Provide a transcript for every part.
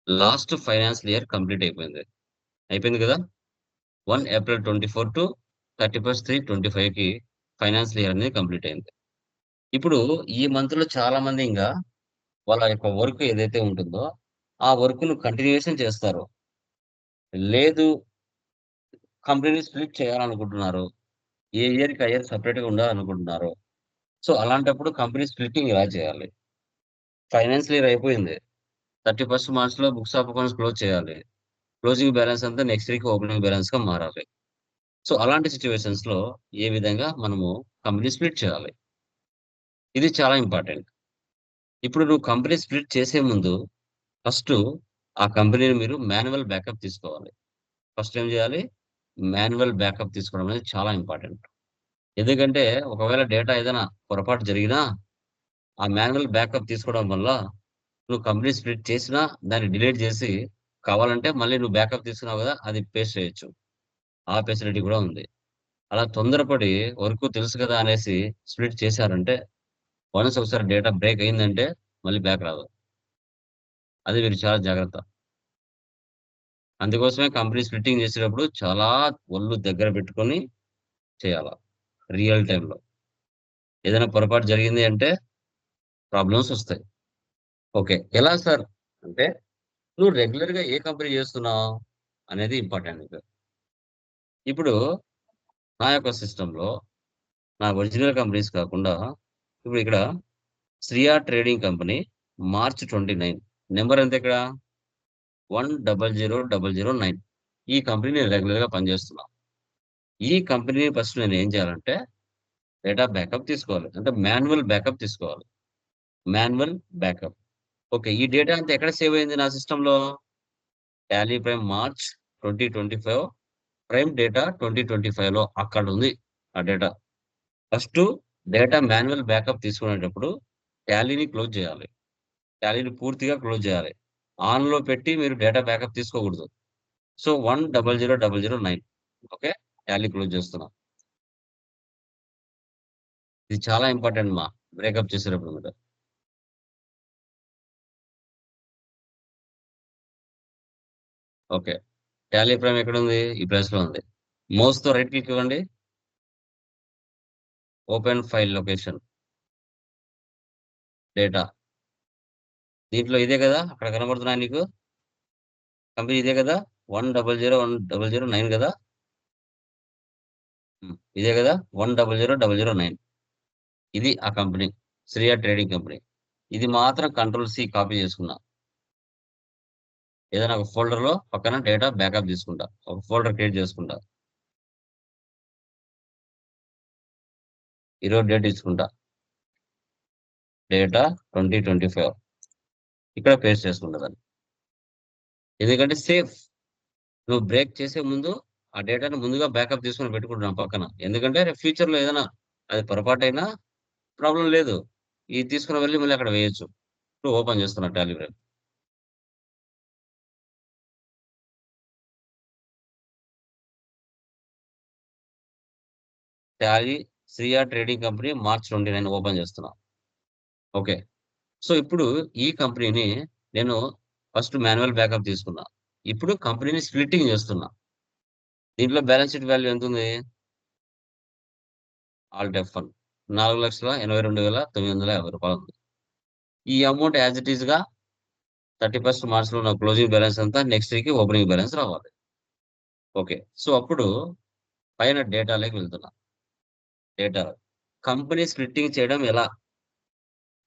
Last financial year complete అయిపోయింది. అయిపోయింది కదా! 1 ఏప్రిల్ 24 టు 31/3/25కి ఫైనాన్షియల్ ఇయర్ అనేది కంప్లీట్ అయింది. ఇప్పుడు ఈ మంత్‌లో చాలా మంది ఇంగా వాళ్ళ యొక్క వర్క్ ఏదైతే ఉంటుందో, ఆ వర్క్‌ను కంటిన్యూయేషన్ చేస్తారు. లేదు కంపెనీని స్ప్లిట్ చేయాలనుకుంటున్నారు. ఏ ఇయర్‌కి ఆ ఇయర్ సెపరేట్‌గా ఉండాలనుకుంటున్నారు. సో, అలాంటప్పుడు కంపెనీ స్ప్లిట్టింగ్ ఎలా చేయాలి? ఫైనాన్షియల్ ఇయర్ అయిపోయింది. 31 మార్చ్‌లో బుక్స్ ఆఫ్ అకౌంట్స్ క్లోజ్ చేయాలి. క్లోజింగ్ బ్యాలన్స్ అంతా నెక్స్ట్ వీక్ ఓపెనింగ్ బ్యాలన్స్‌గా మారాలి. సో, అలాంటి సిట్యుయేషన్స్‌లో ఏ విధంగా మనము కంపెనీ స్ప్లిట్ చేయాలి? ఇది చాలా ఇంపార్టెంట్. ఇప్పుడు నువ్వు కంపెనీ స్ప్లిట్ చేసే ముందు ఫస్టు ఆ కంపెనీని మీరు మాన్యువల్ బ్యాకప్ తీసుకోవాలి. ఫస్ట్ ఏం చేయాలి? మాన్యువల్ బ్యాకప్ తీసుకోవడం అనేది చాలా ఇంపార్టెంట్. ఎందుకంటే ఒకవేళ డేటా ఏదైనా పొరపాటు జరిగినా ఆ మాన్యువల్ బ్యాకప్ తీసుకోవడం వల్ల నువ్వు కంపెనీ స్ప్లిట్ చేసినా దాన్ని డిలీట్ చేసి కావాలంటే మళ్ళీ నువ్వు బ్యాకప్ తీసుకున్నావు కదా! అది పేస్ట్ చేయొచ్చు. ఆ ఫెసిలిటీ కూడా ఉంది. అలా తొందరపడి వరకు తెలుసు కదా అనేసి స్ప్లిట్ చేశారంటే వన్స్ ఒకసారి డేటా బ్రేక్ అయిందంటే మళ్ళీ బ్యాక్ రాదు. అది మీరు చాలా జాగ్రత్త. అందుకోసమే కంపెనీ స్ప్లిట్టింగ్ చేసేటప్పుడు చాలా ఒళ్ళు దగ్గర పెట్టుకొని చేయాల. రియల్ టైమ్‌లో. ఏదైనా పొరపాటు జరిగింది అంటే ప్రాబ్లమ్స్ ఒస్తాయి. ఓకే. ఎలా సార్? అంటే నువ్వు రెగ్యులర్‌గా ఏ కంపెనీ చేస్తున్నావు? అనేది ఇంపార్టెంట్ నీకు. ఇప్పుడు నా యొక్క సిస్టమ్‌లో నా ఒరిజినల్ కంపెనీస్ కాకుండా ఇప్పుడు ఇక్కడ Shriya trading company March 29 number ఎంత ఇక్కడ? 100009 ఈ కంపెనీ నేను రెగ్యులర్‌గా పనిచేస్తున్నా. ఈ కంపెనీని ఫస్ట్ నేనేం చేయాలంటే డేటా బ్యాకప్ తీసుకోవాలి. అంటే మాన్యువల్ బ్యాకప్ తీసుకోవాలి. Manual backup. ఓకే. ఈ డేటా అంతా ఎక్కడ సేవ్ అయింది నా సిస్టమ్‌లో? Tally Prime March 2025 prime data 2025లో అక్కడుంది ఆ డేటా. ఫస్టు డేటా మాన్యువల్ బ్యాకప్ తీసుకునేటప్పుడు టాలీని క్లోజ్ చేయాలి. టాలీని పూర్తిగా క్లోజ్ చేయాలి. ఆన్‌లో పెట్టి మీరు డేటా బ్యాకప్ తీసుకోకూడదు. So, 100009 okay. టాలీ క్లోజ్ చేస్తున్నా. ఇది చాలా ఇంపార్టెంట్ బ్రేకప్ చేసేటప్పుడు మీరు. ఓకే. టాలీ ప్రైమ్ ఎక్కడుంది? ఈ ప్లేస్‌లో ఉంది. మౌస్‌తో రైట్ క్లిక్ ఇవ్వండి. Open file location. డేటా. దీంట్లో ఇదే గదా! అక్కడ కనబడుతున్నాయా నీకు? కంపెనీ ఇదే గదా! 100109 గదా! ఇదే గదా! 100009 ఇది ఆ కంపెనీ. Shreya trading company. ఇది మాత్రం కంట్రోల్ సి కాపీ చేసుకున్నా. ఏదైనా ఒక ఫోల్డర్‌లో పక్కన డేటా బ్యాకప్ తీసుకుంటా. ఒక ఫోల్డర్ క్రియేట్ చేసుకుంటా. ఈరోజు డేట్ ఇచ్చుకుంటా. డేటా 2025 ఇక్కడ పేస్ట్ చేసుకుంటా దాన్ని. ఎందుకంటే సేఫ్. నువ్వు బ్రేక్ చేసే ముందు ఆ డేటాను ముందుగా బ్యాకప్ తీసుకొని పెట్టుకుంటున్నాం పక్కన. ఎందుకంటే రేపు ఫ్యూచర్‌లో ఏదైనా అది పొరపాటైనా ప్రాబ్లమ్ లేదు. ఇది తీసుకొని వెళ్లి మళ్ళీ అక్కడ వేయొచ్చు. ఇప్పుడు ఓపెన్ చేస్తున్నా టాలీగ్రామ్. Tally Shriya trading company March 29 open చేస్తున్నా. ఓకే. సో, ఇప్పుడు ఈ కంపెనీని నేను ఫస్ట్ మాన్యువల్ బ్యాకప్ తీసుకున్నా. ఇప్పుడు కంపెనీని స్ప్లిట్టింగ్ చేస్తున్నా. దీంట్లో బ్యాలన్స్ షీట్ వాల్యూ ఎంతుంది? ఆల్ట్ F1 ₹4,82,950 ఉంది. ఈ అమౌంట్ యాస్ ఇట్ ఈస్‌గా 31 మార్చ్‌లో నా క్లోజింగ్ బ్యాలన్స్ అంతా నెక్స్ట్ వీక్ ఓపెనింగ్ బ్యాలన్స్ రావాలి. ఓకే. సో, అప్పుడు పైన డేటాలోకి వెళ్తున్నా. డేటా కంపెనీ స్ప్లిట్టింగ్ చేయడం ఎలా?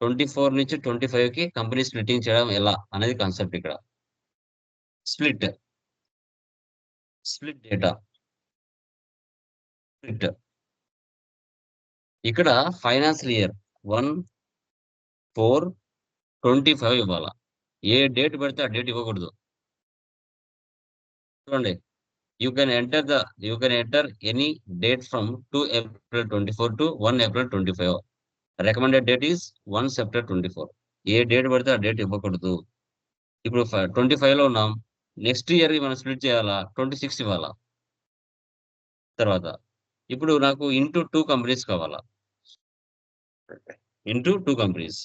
24-25కి కంపెనీ స్ప్లిట్టింగ్ చేయడం ఎలా? అనేది కాన్సెప్ట్ ఇక్కడ. Split, split data, split. ఇక్కడ ఫైనాన్షియల్ ఇయర్ 1/4/25 ఇవ్వాలా. ఏ డేట్ పెడితే ఆ డేట్ ఇవ్వకూడదు. చూడండి. You can enter any date from 2 April 24 to 1 April 25. Recommended date is 1 September 24. A date పడితే ఆ డేట్ ఇవ్వకూడదు. ఇప్పుడు 25లో ఉన్నాం. నెక్స్ట్ ఇయర్‌కి మనం స్ప్లిట్ చేయాలా? 26 ఇవ్వాలా. తర్వాత ఇప్పుడు నాకు ఇంటూ 2 కంపెనీస్ కావాలా. Into 2 companies.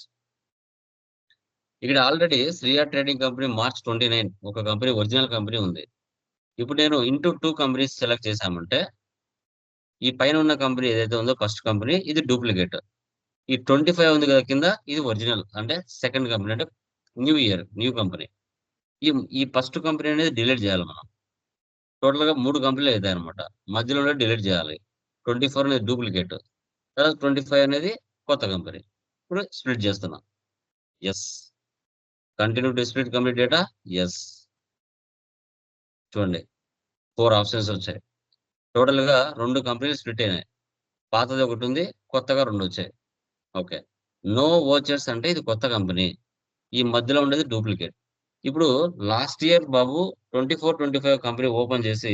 ఇక్కడ already Shriya trading company March 29 ఒక కంపెనీ ఒరిజినల్ కంపెనీ ఉంది. ఇప్పుడు నేను ఇంటూ 2 కంపెనీస్ సెలెక్ట్ చేశామంటే, ఈ పైన ఉన్న కంపెనీ ఏదైతే ఉందో ఫస్ట్ కంపెనీ ఇది డూప్లికేట్. ఈ 25 ఉంది కదా కింద ఇది ఒరిజినల్. అంటే సెకండ్ కంపెనీ అంటే న్యూ ఇయర్, న్యూ కంపెనీ. ఈ ఈ ఫస్ట్ కంపెనీ అనేది డిలీట్ చేయాలి మనం. టోటల్‌గా 3 కంపెనీలు అయితాయన్నమాట. మధ్యలో ఉన్నది డిలీట్ చేయాలి. 24 అనేది డూప్లికేట్. తర్వాత 25 అనేది కొత్త కంపెనీ. ఇప్పుడు స్ప్లిట్ చేస్తున్నా. Yes. Continue to split complete data. Yes. చూడండి 4 ఆప్షన్స్ వచ్చాయి. టోటల్‌గా 2 కంపెనీలు స్ప్లిట్ అయినాయి. పాతది ఒకటుంది. కొత్తగా 2 వచ్చాయి. ఓకే. నో వోచర్స్ అంటే ఇది కొత్త కంపెనీ. ఈ మధ్యలో ఉండేది డూప్లికేట్. ఇప్పుడు లాస్ట్ ఇయర్ బాబు 24, 25 కంపెనీ ఓపెన్ చేసి,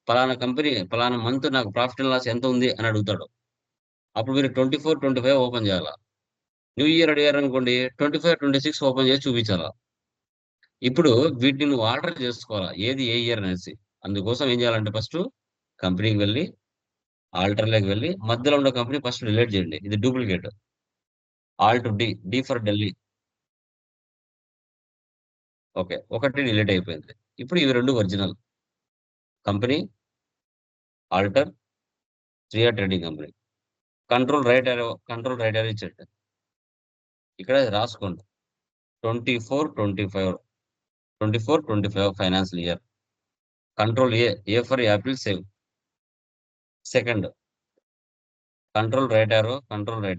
పలానా కంపెనీ, పలానా మంత్ నాకు ప్రాఫిట్ అండ్ లాస్ ఎంత ఉంది అని అడుగుతాడు. అప్పుడు మీరు 24, 25 ఓపెన్ చేయాలా. న్యూ ఇయర్ అడిగారనుకోండి 25, 26 ఓపెన్ చేసి చూపించాలా. ఇప్పుడు వీటిని నువ్వు ఆల్టర్ చేసుకోవాలా. ఏది ఏ ఇయర్ అనేసి. అందుకోసం ఏం చేయాలంటే ఫస్టు కంపెనీకి వెళ్లి, ఆల్టర్‌లోకి వెళ్లి మధ్యలో ఉన్న కంపెనీ ఫస్ట్ డిలీట్ చేయండి. ఇది duplicate. Alt D, D for Delhi. Okay. ఒకటి డిలీట్ అయిపోయింది. ఇప్పుడు ఇవి 2 original. Company, alter, Shriya trading company. Control right arrow ఇచ్చేయండి. ఇక్కడ రాసుకోండి. 24, 25, 24, 25 financial year. Control A, A for apple save. Second control right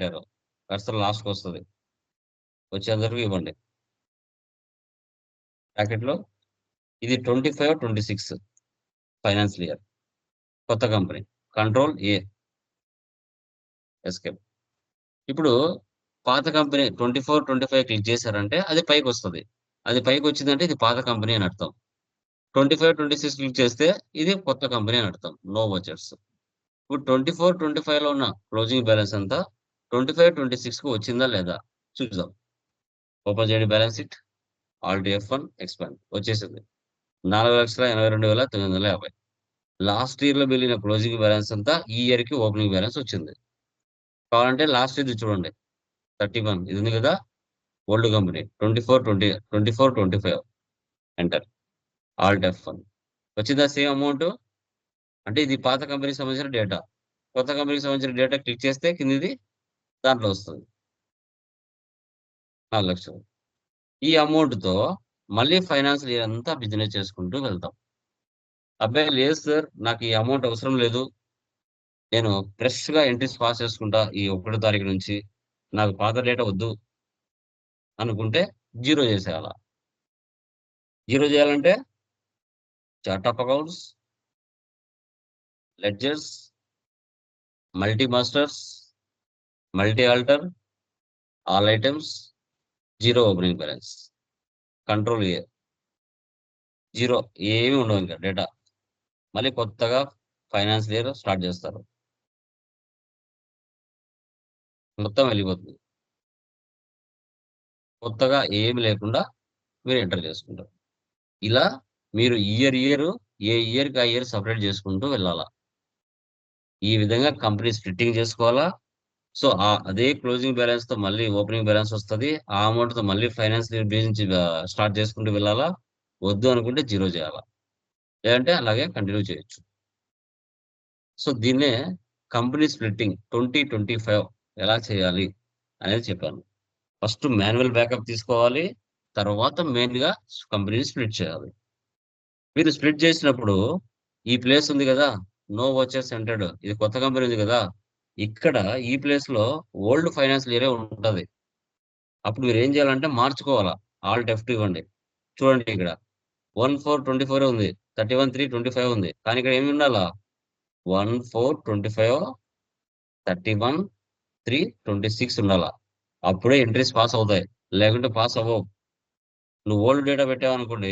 arrow. Cursor లాస్ట్‌కొస్తది. వచ్చేంతవరకు ఇవ్వండి. బ్రాకెట్‌లో ఇది 25, 26 ఫైనాన్షియల్ ఇయర్. కొత్త కంపెనీ. Control A, escape. ఇప్పుడు పాత కంపెనీ 24, 25 క్లిక్ చేశారంటే అది పైకొస్తది. అది పైకొచ్చిందంటే ఇది పాత కంపెనీ అని అర్థం. 25, 26 క్లిక్ చేస్తే ఇది కొత్త కంపెనీ అని అర్థం. No vouchers. ఇప్పుడు 24, 25లో ఉన్న క్లోజింగ్ బ్యాలెన్స్ ఎంత? 25, 26కి వచ్చిందా లేదా? చూద్దాం. ఓపెన్ చేయండి balance sheet. Alt F1 expand వచ్చేసింది. 4,82,950. లాస్ట్ ఇయర్‌లో మిగిలిన క్లోజింగ్ బ్యాలెన్స్ ఎంత? ఈ ఇయర్‌కి ఓపెనింగ్ బ్యాలెన్స్ వచ్చింది. కావాలంటే లాస్ట్ ఇయర్‌ది చూడండి. 31 ఇది ఉంది కదా! Old company 24, 25 enter. Alt F1 వచ్చిందా సేమ్ అమౌంటు? అంటే ఇది పాత కంపెనీకి సంబంధించిన డేటా. కొత్త కంపెనీకి సంబంధించిన డేటా క్లిక్ చేస్తే కిందిది దాంట్లో వస్తది. 4,00,000. ఈ అమౌంట్‌తో మళ్ళీ ఫైనాన్షియల్ ఇయర్ అంతా బిజినెస్ చేసుకుంటూ వెళ్తాం. అబ్బాయి లేదు సార్ నాకు ఈ అమౌంట్ అవసరం లేదు. నేను ఫ్రెష్‌గా ఎంట్రీస్ పాస్ చేసుకుంటా ఈ 1 తారీఖు నుంచి. నాకు పాత డేటా వద్దు అనుకుంటే జీరో చేసేయాల. జీరో చేయాలంటే chart of accounts, ledgers, multi masters, multi alter, all items, zero opening balance. Control A. Zero ఏమి ఉండవు ఇంకా డేటా. మళ్ళీ కొత్తగా ఫైనాన్షియల్ ఇయర్ స్టార్ట్ చేస్తారు. మొత్తం వెళ్ళిపోతుంది. కొత్తగా ఏమి లేకుండా మీరు ఎంటర్ చేసుకుంటారు. ఇలా మీరు ఇయర్ ఏ ఇయర్‌కి ఆ ఇయర్ సెపరేట్ చేసుకుంటూ వెళ్ళాలా. ఈ విధంగా కంపెనీ స్ప్లిట్టింగ్ చేసుకోవాలా. సో, అదే క్లోజింగ్ బ్యాలెన్స్‌తో మళ్ళీ ఓపెనింగ్ బ్యాలెన్స్ వస్తది. ఆ అమౌంట్‌తో మళ్ళీ ఫైనాన్షియల్ నుంచి స్టార్ట్ చేసుకుంటూ వెళ్ళాలా. వద్దు అనుకుంటే జీరో చేయాలా. లేదంటే అలాగే కంటిన్యూ చేయొచ్చు. సో, దీన్నే కంపెనీ స్ప్లిట్టింగ్ 2025 ఎలా చేయాలి అనేది చెప్పాను. ఫస్ట్ మాన్యువల్ బ్యాకప్ తీసుకోవాలి. తర్వాత మెయిన్‌గా కంపెనీని స్ప్లిట్ చేయాలి. మీరు స్ప్లిట్ చేసినప్పుడు ఈ ప్లేస్ ఉంది గదా! నో వోచర్స్ ఎంటర్డ్ ఇది కొత్త కంపెనీ ఉంది గదా! ఇక్కడ ఈ ప్లేస్‌లో ఓల్డ్ ఫైనాన్షియల్ ఇయరే ఉంటది. అప్పుడు మీరేం చేయాలంటే మార్చుకోవాలా. ఆల్ట్ F2 ఇవ్వండి. చూడండి ఇక్కడ 1424 ఉంది. 31/3/25 ఉంది. కానీ ఇక్కడ ఏమి ఉండాలా? 1425 31/3/26 ఉండాలా. అప్పుడే ఎంట్రీస్ పాస్ అవుతాయి. లేకుంటే పాస్ అవ్వవు. నువ్వు ఓల్డ్ డేటా పెట్టావనుకోండి,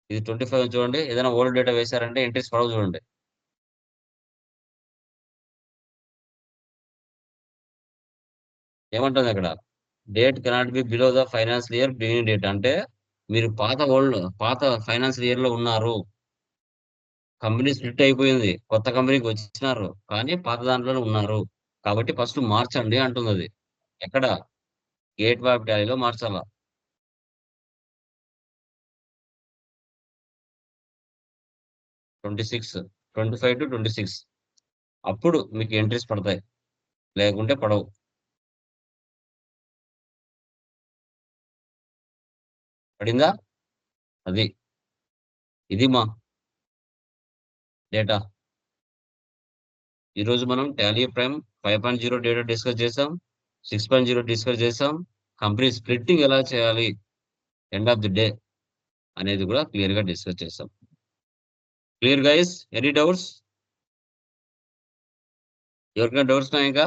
ఇది 25 చూడండి. ఏదైనా ఓల్డ్ డేటా వేసారంటే ఎంట్రీస్ పడవు చూడండి. ఏమంటుందక్కడ? Date cannot be below the financial year beginning date. అంటే మీరు పాత ఫైనాన్షియల్ ఇయర్‌లో ఉన్నారు. కంపెనీ స్ప్లిట్ అయిపోయింది. కొత్త కంపెనీకి వచ్చినారు. కానీ పాత దాంట్లోనే ఉన్నారు. కాబట్టి ఫస్ట్ మార్చండి అంటుందది. ఎక్కడ? Gate of టాలీలో మార్చాలా. 26 25-26 అప్పుడు మీకు ఎంట్రీస్ పడతాయి. లేకుంటే పడవు. పడిందా? అది. ఇది మా డేటా. ఈరోజు మనం టాలీ ప్రైమ్ 5.0 డేటా డిస్కస్ చేసాం. 6.0 డిస్కస్ చేసాం. కంపెనీ స్ప్లిట్టింగ్ ఎలా చేయాలి ఎండ్ ఆఫ్ ది డే అనేది కూడా క్లియర్‌గా డిస్కస్ చేసాం. Clear guys? Any doubts? ఎవరికైనా డౌట్స్ ఉన్నాయా ఇంకా?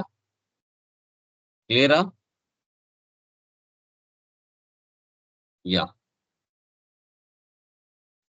క్లియరా? యాహ్!